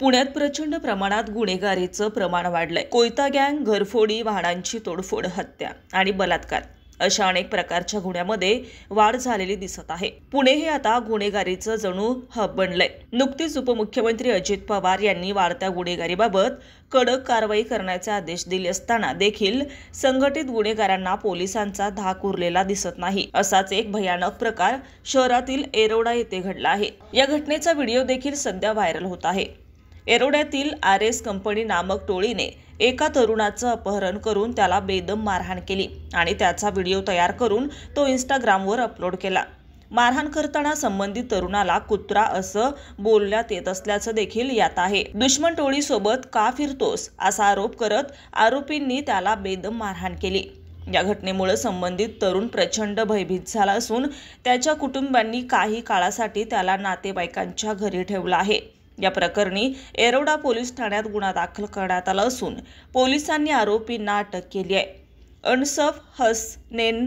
पुण्यात प्रचंड प्रमाणात गुन्हेगारीचं प्रमाण वाढलंय। कोयता गँग, घरफोडी, वाहनांची तोडफोड, हत्या आणि बलात्कार अशा अनेक प्रकारच्या गुन्ह्यामध्ये वाढ झालेली दिसत आहे। पुणे हे आता गुन्हेगारीचं जणू हब बनलंय। नुकतीच उपमुख्यमंत्री अजित पवार यांनी वाढत्या गुन्हेगारीबाबत कडक कारवाई करण्याचे आदेश दिले असताना देखील संघटित गुन्हेगारांना पोलिसांचा धाक उरलेला दिसत नाही। असाच एक भयानक प्रकार शहरातील येरवडा येथे घडला आहे। या घटनेचा व्हिडिओ देखील सध्या व्हायरल होत आहे। येरवड्यातील RS कंपनी नामक टोळीने एका तरुणाचं अपहरण करून त्याला बेदम मारहाण केली आणि त्याचा व्हिडिओ तयार करून तो Instagramवर अपलोड केला। मारहाण करताना संबंधित तरुणाला कुत्रा असं बोलण्यात येत असल्याचं देखील यात आहे। दुश्मन टोळीसोबत का फिरतोस असा आरोप करत आरोपींनी त्याला बेदम मारहाण केली। या घटनेमुळे संबंधित तरुण प्रचंड भयभीत झाला असून त्याच्या कुटुंबांनी काही काळासाठी त्याला नातेवाईकांच्या घरी ठेवलं आहे। या प्रकरणी येरवडा पोलीस ठाण्यात गुन्हा दाखल करण्यात आला असून पोलिसांनी आरोपींना अटक केली आहे। अनसफ हसनैन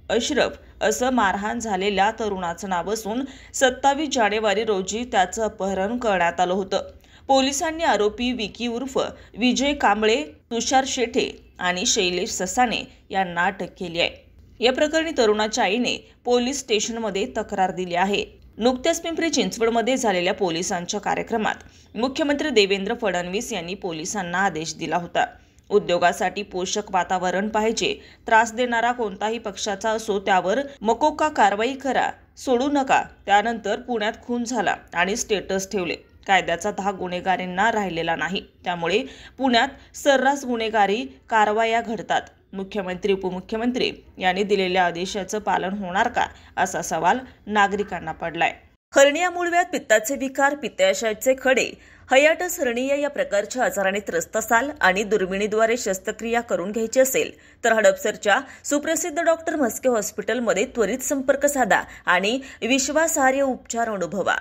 अशरफ असं मारहाण झालेल्या तरुणाचं नाव असून 27 जानेवारी रोजी त्याचं अपहरण करण्यात आलं होतं। पोलिसांनी आरोपी विकी उर्फ विजय कांबळे, तुषार शेटे आणि शैलेश ससाने यांना अटक केली आहे। या प्रकरणी तरुणाच्या आईने पोलीस स्टेशनमध्ये तक्रार दिली आहे। नुकत्याच पिंपरी चिंचवडमध्ये झालेल्या पोलिसांच्या कार्यक्रमात मुख्यमंत्री देवेंद्र फडणवीस यांनी पोलिसांना आदेश दिला होता। उद्योगासाठी पोषक वातावरण पाहिजे, त्रास देणारा कोणताही पक्षाचा असो त्यावर मकोका कारवाई करा, सोडू नका। त्यानंतर पुण्यात खून झाला आणि स्टेटस ठेवले। कायद्याचा धाक गुन्हेगारींना राहिलेला नाही, त्यामुळे पुण्यात सर्रास गुन्हेगारी कारवाया घडतात। मुख्यमंत्री उपमुख्यमंत्री यांनी दिलेल्या आदेशाचं पालन होणार का असा सवाल नागरिकांना पडलाय। हर्निया, मूळव्याध, पित्ताचे विकार, पित्ताशयाचे खडे, हायटिस हर्निया या प्रकारच्या आजाराने त्रस्त असाल आणि दुर्बिणीद्वारे शस्त्रक्रिया करून घ्यायची असेल तर हडपसरच्या सुप्रसिद्ध डॉक्टर म्हस्के हॉस्पिटलमध्ये त्वरित संपर्क साधा आणि विश्वासार्ह उपचार अनुभवा।